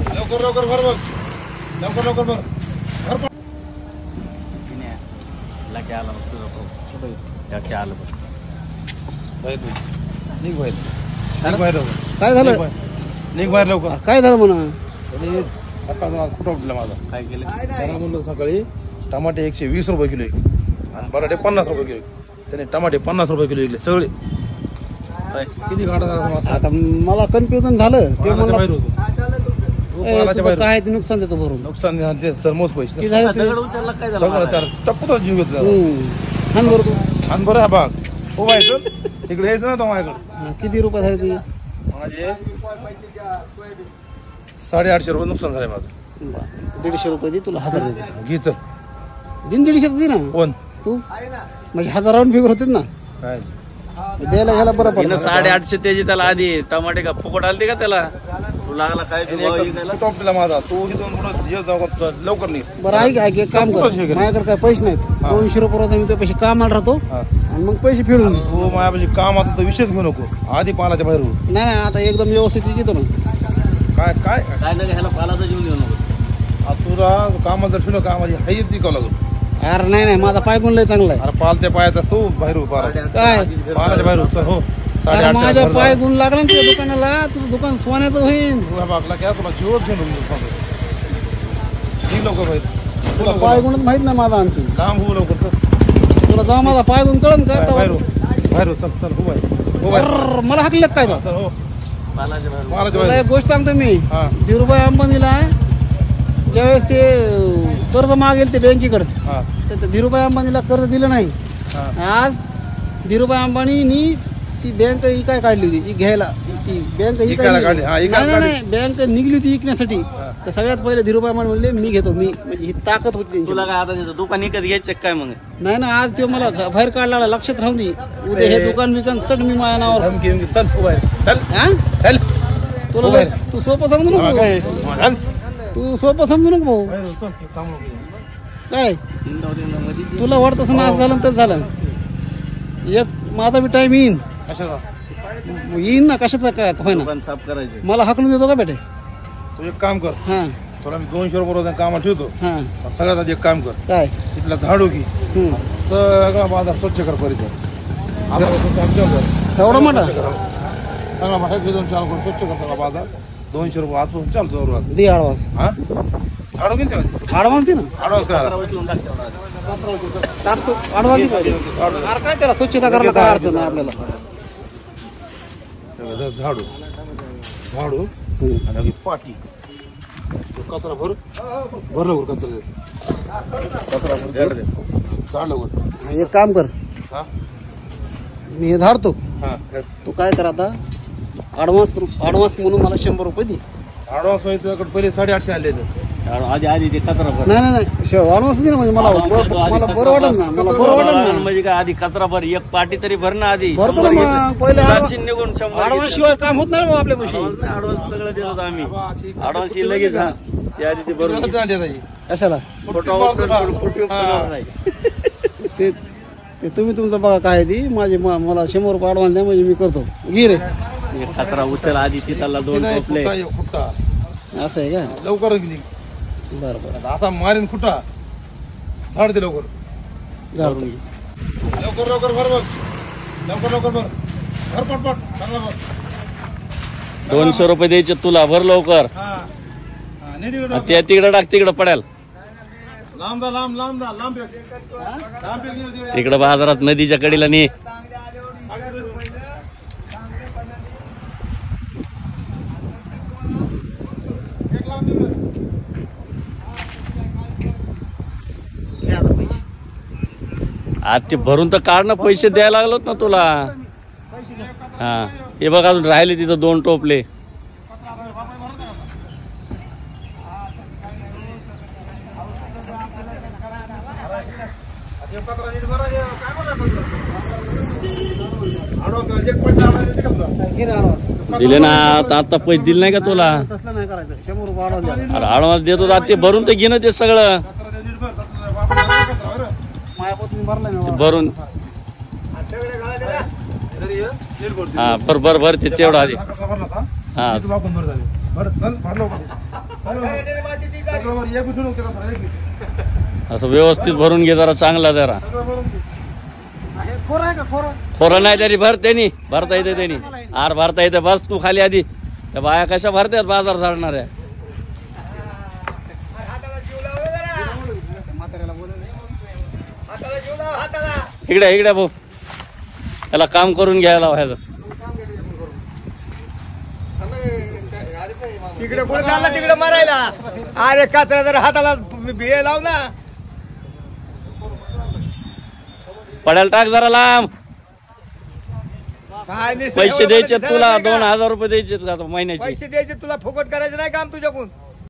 लवकर लवकर भर बघ, लवकर लवकर भर. आला आलं निघ बाहेर, निघ बाहेर लवकर. काय झालं? निघ बाहेर लवकर. काय झालं म्हणा? सकाळ कुठं उठलं माझा. काय केलं? त्याला म्हणलं सकाळी टमाटे 120 रुपये किलो एक आणि बटाटे 50 रुपये किलो. त्याने टमाटे 50 रुपये किलो विकले सगळे. किती घाटा झाला. आता मला कन्फ्युजन झालं ते बाहेर म्हणलं होतो. काय ते नुकसान देतो भरून. नुकसान ते सरमोज पैसे किती झालं ते? दगड उचलला काय झालं? टप्पू जीव घेतला. हान बरं तू. आणि बरं हा भाग हो व्हायचं तिकडे यायचं ना तो माझ्याकडे. किती रुपये झाले ते? माझे 850 रुपये नुकसान झाले माझं. 150 रुपये दे, तुला 1000 दे. घे चल. दिन 150 दे ना. कोण तू म्हणजे 1000 फिगर होते ना काय द्यायला घ्यायला बरं पडतं. 850 त्याची त्याला आधी टमाटे का फुकट आलते का त्याला? तू लागला काय टॉप दिला माझा. तू इथून लवकर नाही. बरं ऐक एक काम कर, माझ्याकडे काय पैसे नाहीत. 200 रुपये रोज मी ते पैसे कामाला राहतो आणि मग पैसे फेडून दे. तू माझ्या कामाचा तर विषयच घेऊ नको. आधी पालाच्या बाहेर हो. नाही आता एकदम व्यवस्थित घेतो ना. काय काय काय नाही ह्याला पालाचा जीवन देऊ नको. तुला कामाला जर ठेवलं कामाची हाईच शिकावं लागेल. अरे नाही माझा पाय गुण लय चांगला आहे. अरे पालत्या पायाचा असतो बाहेर पाला काय पालाच्या बाहेर हो. अरे माझ्या पाय गुण लागला ना तुझ्या दुकानाला. तुझं दुकान सोन्याचं होईल. बागला क्या तुला जीवच घेऊन लवकर बाहेर. तुला पाय गुणच माहित नाही माझा आणखी. काम होऊ लवकर. तुला जेव्हा माझा पाय गुण कळन का बाहेर बाहेर चल चल हो बाहेर हो बाहेर. मला हाकलं काय तो? चल हो पालाच्या बाहेर. पालाच्या तुला बाहेर. एक गोष्ट सांगतो मी. हा धीरूभाई अंबानीला ज्यावेळेस ते कर्ज मागेल ते बँकेकडे, हा तर धीरूभाई अंबानीला कर्ज दिलं नाही. हा आज धीरूभाई अंबानीनी ती बँक इकाय काढली होती घ्यायला. ती बँक इकायला काढली. हा, इकायला नाही बँक निघली होती विकण्यासाठी. तर सगळ्यात पहिले धीरूभाई अंबानी म्हणले मी घेतो. मी म्हणजे ही ताकद होती त्यांची. तुला काय आता त्याचं दुकान विकत घ्यायचं काय मग? नाही ना आज ते मला बाहेर काढला. लक्षात राहून दे उद्या हे दुकान बिकान चढ मी माझ्या नावावर. धमकी बिमकी. चल हो बाहेर चल हा चल. तुला तू सोपं समजू नको काय भाऊ. चल. तू सोपं समजू नको भाऊ. बाहेर चल. थांब नको. काय तुला वाटत असं आज झालं तर झालं. एक माझा बी टाइम येईन. कशाला येईन ना कशाचा काय होय ना. दुकान साफ करायचं. मला हाकलून देतो का बेटे? तू एक काम कर. हा तुला मी 200 रुपये रोज कामाला ठेवतो. हा सगळ्यात आधी एक काम कर. काय? तिथला झाडू घे. सगळा बाजार स्वच्छ कर परिसर. एवढा मोठा सगळा बाहेर घेऊन चालू कर. स्वच्छ कर सगळा बाजार. 200 रुपये आजपासून चालतो रोज. दे ॲडव्हान्स. हा झाडू घेऊन ॲडव्हान्स दे ना. ॲडव्हान्स करा. टाकतो ॲडव्हान्स दे पाहिजे. अरे काय त्याला स्वच्छता करायला काय अडचण नाही आपल्याला. झाडू झाडू आणि पाटी. कचरा भर भर लवकर. कचरा भर झाड लवकर. एक काम कर, हा मी हे झाडतो. हा तू काय कर आता ॲडव्हान्स म्हणून मला 100 रुपये दे. ॲडव्हान्स म्हणजे तुझ्याकडे पहिले 850 आले. आधी ते कचरा भर. नाही ॲडव्हान्स दे ना. म्हणजे मला बरं वाटत ना. मला बरं वाटत ना. म्हणजे काय आधी कचरा भर. एक पाटी तरी भर ना आधी. भरतो ना मग. पहिले निघून 100 ॲडव्हान्स शिवाय काम होत नाही आपल्या पैसे. ॲडव्हान्स सगळं देत होतो आम्ही. ॲडव्हान्स लगेच हा ते आधी ते भरून कशाला फोटो नाही. ते तुम्ही तुमचं बघा काय ती. माझे मला 100 रुपये ॲडव्हान्स द्या म्हणजे मी करतो. घे रे कचरा उचल आधी. तिथला 2 टोपले. असं आहे का? लवकर बरं बरं असा मारीन खुटा. झाड दे लवकर. झाडतो. लवकर लवकर भर बघ. लवकर लवकर भर. भर पटपट चांगला भर. 200 रुपये द्यायचे तुला. भर लवकर. हा नाही तिकडे त्या तिकडे टाक. तिकडे पडेल. लांब जा लांब लांब जा लांब लांब. तिकडे बाजारात नदीच्या कडेला ने. आज ते भरून तर काढ ना. पैसे द्यायला लागलोत ना तुला. हा हे बघ अजून राहिले तिथं 2 टोपले. दिले ना. आता पैसे दिले नाही का तुला? तसलं नाही करायचं. 100 रुपये ॲडव्हान्स द्या. अरे ॲडव्हान्स देतो आता. ते भरून तर घे ना ते सगळं. माझ्या भरला ते भरून हा भर भर भर ते तेवढं आधी. हा भर चल भर लवकर. सगळं एक उठून त्याला एक असं व्यवस्थित भरून घे जरा चांगला जरा. खोर आहे का खोर? खोरं नाही तरी भर त्यांनी भरता येते त्यांनी आर भरता येते. बस तू खाली आधी. त्या बाया कशा भरतात बाजार झाडणाऱ्या. इकडे इकडे भाऊ त्याला काम करून घ्यायला व्हायचं. तिकडे कुठे चालला तिकडे मारायला. अरे कात्रा जर हाताला बिये लाव ना. पडायला टाक जरा लांब. काय नाही, पैसे द्यायचे तुला 2000 रुपये द्यायचे आता महिन्याचे. पैसे द्यायचे तुला फुकट करायचं नाही काम तुझ्याकडून.